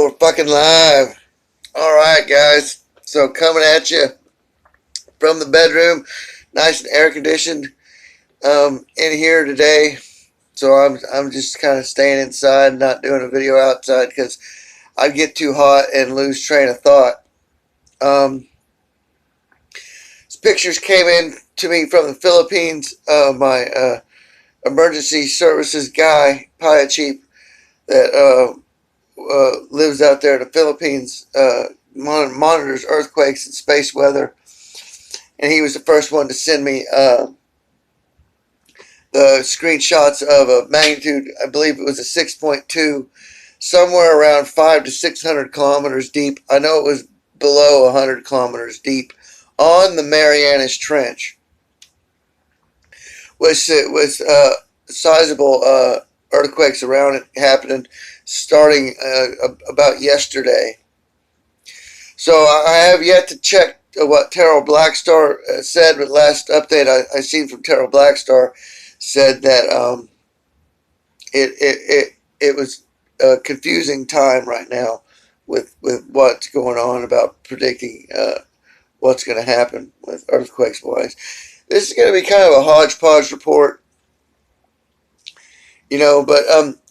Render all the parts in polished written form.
We're fucking live. Alright, guys. So, coming at you from the bedroom, nice and air conditioned in here today. So, I'm just kind of staying inside, not doing a video outside because I'd get too hot and lose train of thought. These pictures came in to me from the Philippines. My emergency services guy, Paya Chief, that lives out there in the Philippines, monitors earthquakes and space weather, and he was the first one to send me the screenshots of a magnitude, I believe it was a 6.2, somewhere around 500 to 600 kilometers deep. I know it was below 100 kilometers deep on the Marianas Trench, with sizable earthquakes around it happening starting about yesterday. So I have yet to check what Terrell Blackstar said, but last update I seen from Terrell Blackstar said that it was a confusing time right now with what's going on about predicting what's going to happen with earthquakes wise. This is going to be kind of a hodgepodge report, but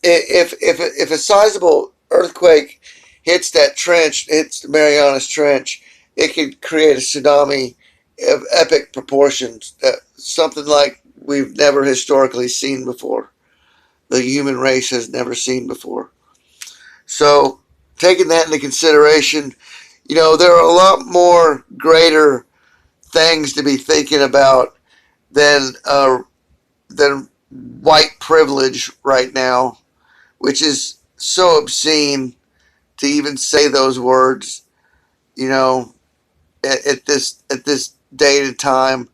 if a sizable earthquake hits that trench, hits the Marianas Trench, it could create a tsunami of epic proportions, something like we've never historically seen before. The human race has never seen before. So, taking that into consideration, there are a lot more greater things to be thinking about than white privilege right now, which is so obscene to even say those words, at this date and time.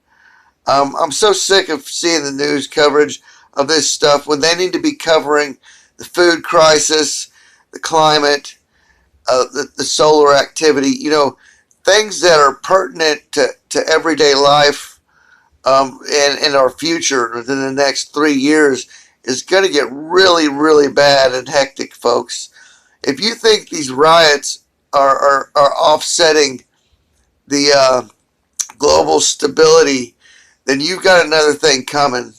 I'm so sick of seeing the news coverage of this stuff when they need to be covering the food crisis, the climate, the solar activity, things that are pertinent to everyday life, and our future within the next 3 years is going to get really, really bad and hectic, folks. If you think these riots are offsetting the global stability, then you've got another thing coming.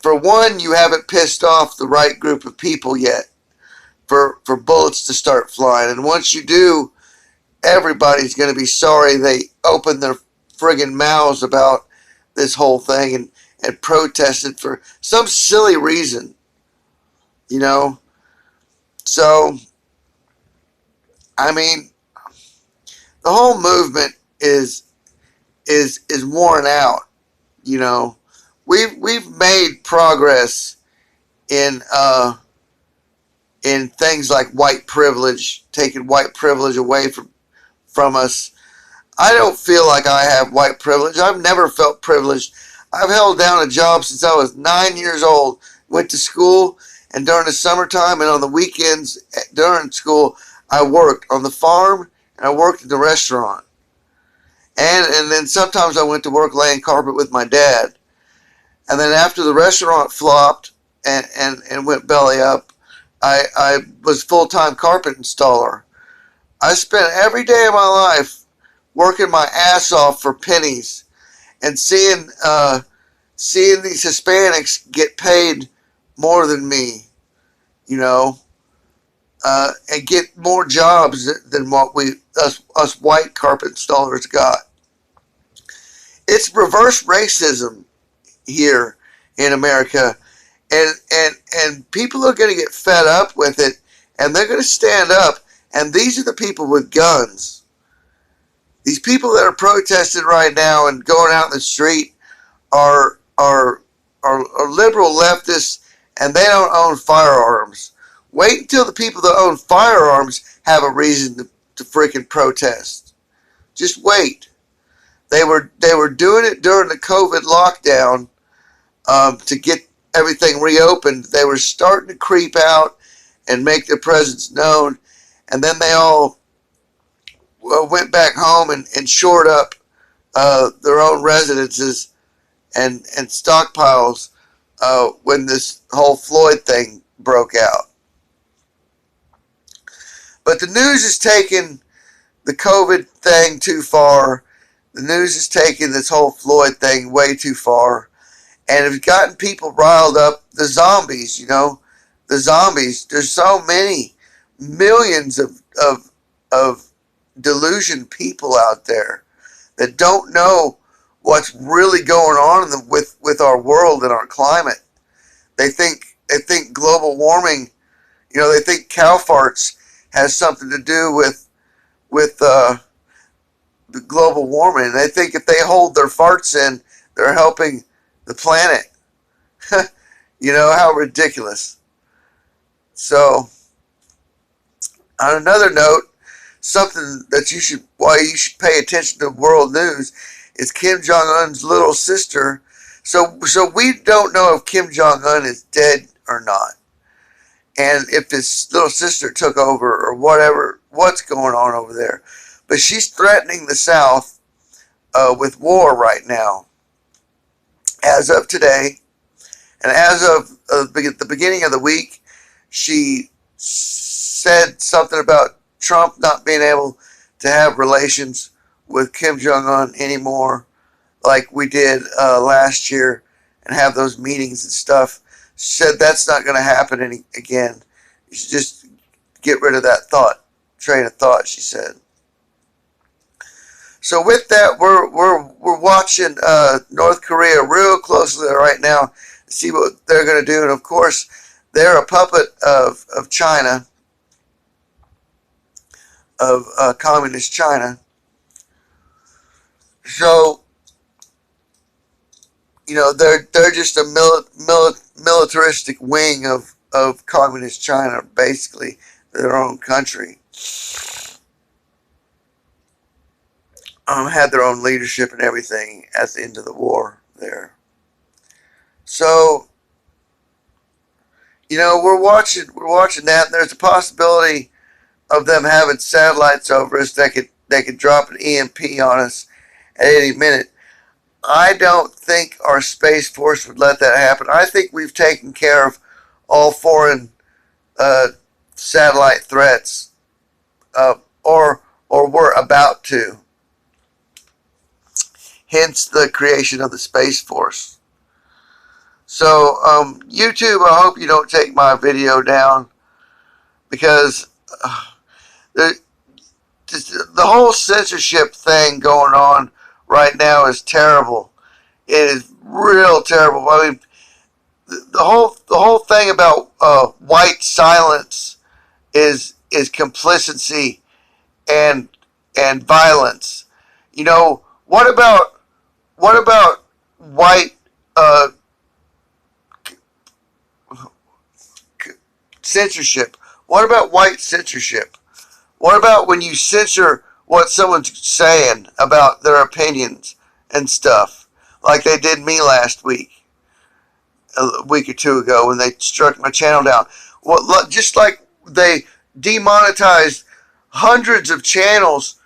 For one, you haven't pissed off the right group of people yet for bullets to start flying. And once you do, everybody's going to be sorry they opened their friggin' mouths about this whole thing and protested for some silly reason, So, I mean, the whole movement is worn out. We've made progress in things like white privilege, taking white privilege away from us. I don't feel like I have white privilege. I've never felt privileged. I've held down a job since I was 9 years old. Went to school, and during the summertime and on the weekends during school, I worked on the farm and I worked in the restaurant. And then sometimes I went to work laying carpet with my dad. And then after the restaurant flopped and went belly up, I was full-time carpet installer. I spent every day of my life working my ass off for pennies and seeing these Hispanics get paid more than me, and get more jobs than what us white carpet installers got. It's reverse racism here in America, and people are going to get fed up with it, and they're going to stand up. And these are the people with guns. These people that are protesting right now and going out in the street are liberal leftists, and they don't own firearms. Wait until the people that own firearms have a reason to freaking protest. Just wait. They were doing it during the COVID lockdown to get everything reopened. They were starting to creep out and make their presence known, and then they all went back home and shored up their own residences and stockpiles when this whole Floyd thing broke out. But the news is taking the COVID thing too far. The news is taking this whole Floyd thing way too far. And it's gotten people riled up. The zombies, the zombies. There's so many millions of delusioned people out there that don't know what's really going on with our world and our climate. They think global warming. They think cow farts has something to do with the global warming. They think if they hold their farts in, they're helping the planet. How ridiculous. So, on another note, something that why you should pay attention to world news is Kim Jong-un's little sister. So we don't know if Kim Jong-un is dead or not, and if his little sister took over or what's going on over there. But she's threatening the South with war right now, as of today, and as of the beginning of the week, she said something about Trump not being able to have relations with Kim Jong-un anymore, like we did last year, and have those meetings and stuff. She said that's not going to happen again. You should just get rid of that train of thought, she said. So with that, we're watching North Korea real closely right now to see what they're going to do. And of course, they're a puppet of China, of communist China. So, they're just a militaristic wing of communist China, basically their own country. Had their own leadership and everything at the end of the war there. So, we're watching that, and there's a possibility of them having satellites over us that could drop an EMP on us at any minute. I don't think our Space Force would let that happen. I think we've taken care of all foreign satellite threats, or we're about to. Hence the creation of the Space Force. So, YouTube, I hope you don't take my video down, because the whole censorship thing going on right now is terrible. It is real terrible. I mean, the whole thing about white silence is complicity and violence. What about white censorship? What about white censorship? What about when you censor what someone's saying about their opinions and stuff, like they did me last week, a week or two ago, when they struck my channel down? Well, just like they demonetized hundreds of channels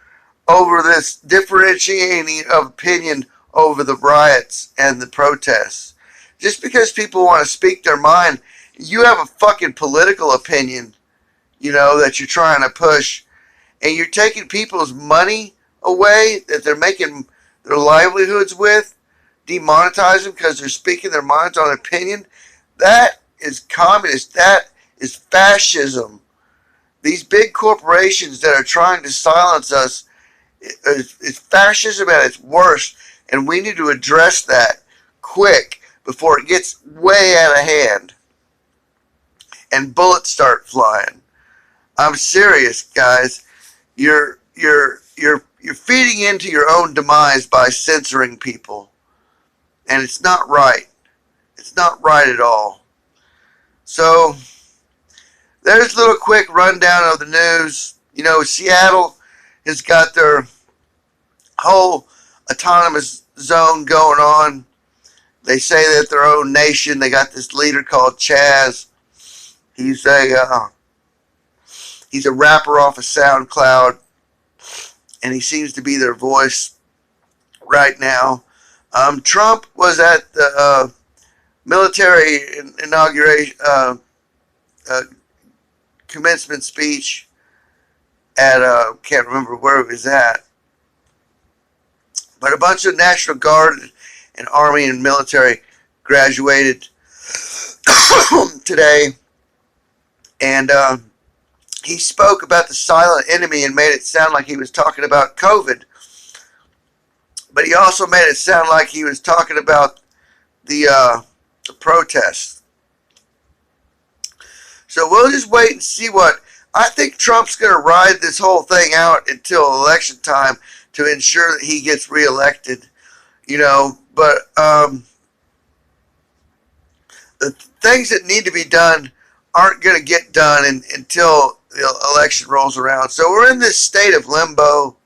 over this differentiating of opinion over the riots and the protests. Just because people want to speak their mind, you have a fucking political opinion, that you're trying to push, and you're taking people's money away that they're making their livelihoods with, demonetize them because they're speaking their minds on opinion. That is communist. That is fascism. These big corporations that are trying to silence us is fascism at its worst, and we need to address that quick before it gets way out of hand and bullets start flying. I'm serious, guys. You're feeding into your own demise by censoring people, and it's not right. It's not right at all. So there's a little quick rundown of the news. Seattle has got their whole autonomous zone going on. They say that their own nation. They got this leader called Chaz. He's a rapper off of SoundCloud, and he seems to be their voice right now. Trump was at the military inauguration commencement speech at can't remember where it was at, but a bunch of National Guard and Army and military graduated today, and he spoke about the silent enemy and made it sound like he was talking about COVID, but he also made it sound like he was talking about the protests. So we'll just wait and see what. I think Trump's going to ride this whole thing out until election time to ensure that he gets reelected, but the things that need to be done aren't going to get done until the election rolls around. So we're in this state of limbo.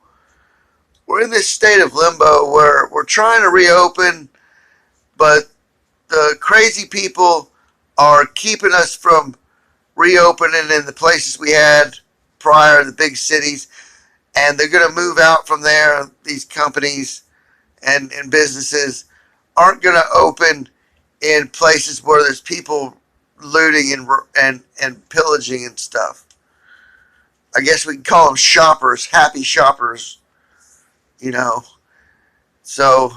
We're in this state of limbo where we're trying to reopen, but the crazy people are keeping us from reopening in the places we had prior, the big cities, and they're going to move out from there. These companies and businesses aren't going to open in places where there's people looting and pillaging and stuff. I guess we can call them shoppers, happy shoppers, So,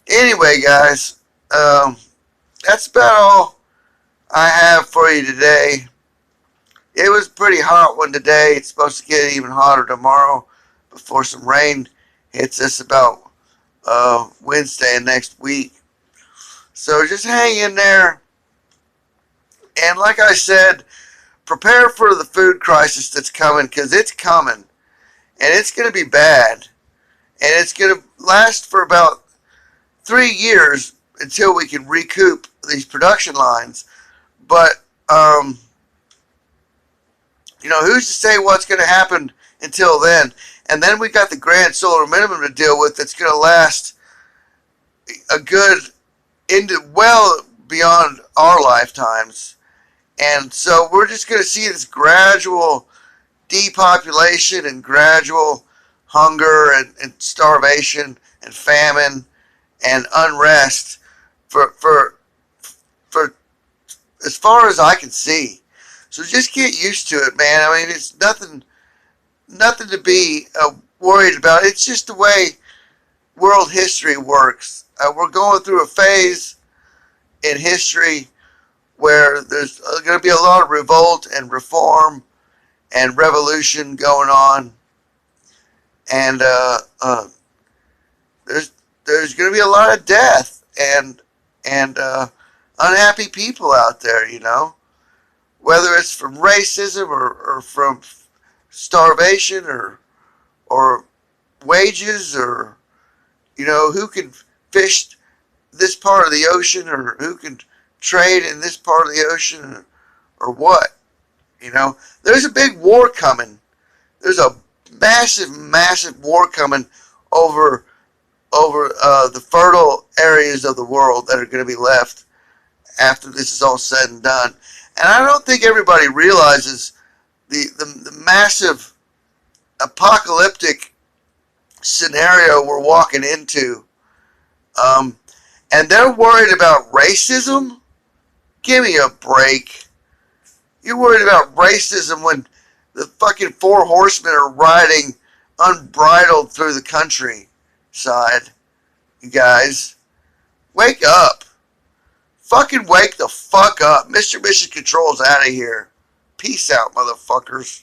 anyway, guys, that's about all I have for you today. It was a pretty hot one today. It's supposed to get even hotter tomorrow before some rain hits us about Wednesday of next week. So just hang in there. And like I said, prepare for the food crisis that's coming, because it's coming. And it's going to be bad. And it's going to last for about 3 years until we can recoup these production lines. But, who's to say what's going to happen until then? And then we got the grand solar minimum to deal with that's going to last a good, well beyond our lifetimes. And so we're just going to see this gradual depopulation and gradual hunger and starvation and famine and unrest for as far as I can see. So just get used to it, man. I mean, it's nothing to be worried about. It's just the way world history works. We're going through a phase in history where there's going to be a lot of revolt and reform and revolution going on, and there's going to be a lot of death and unhappy people out there, whether it's from racism or from starvation or wages, or who can fish this part of the ocean, or who can trade in this part of the ocean, or what. There's a big war coming. There's a massive war coming over the fertile areas of the world that are going to be left after this is all said and done. And I don't think everybody realizes the massive apocalyptic scenario we're walking into. And they're worried about racism? Give me a break. You're worried about racism when the fucking 4 horsemen are riding unbridled through the countryside. You guys, wake up. Fucking wake the fuck up. Mr. Mission Control's out of here. Peace out, motherfuckers.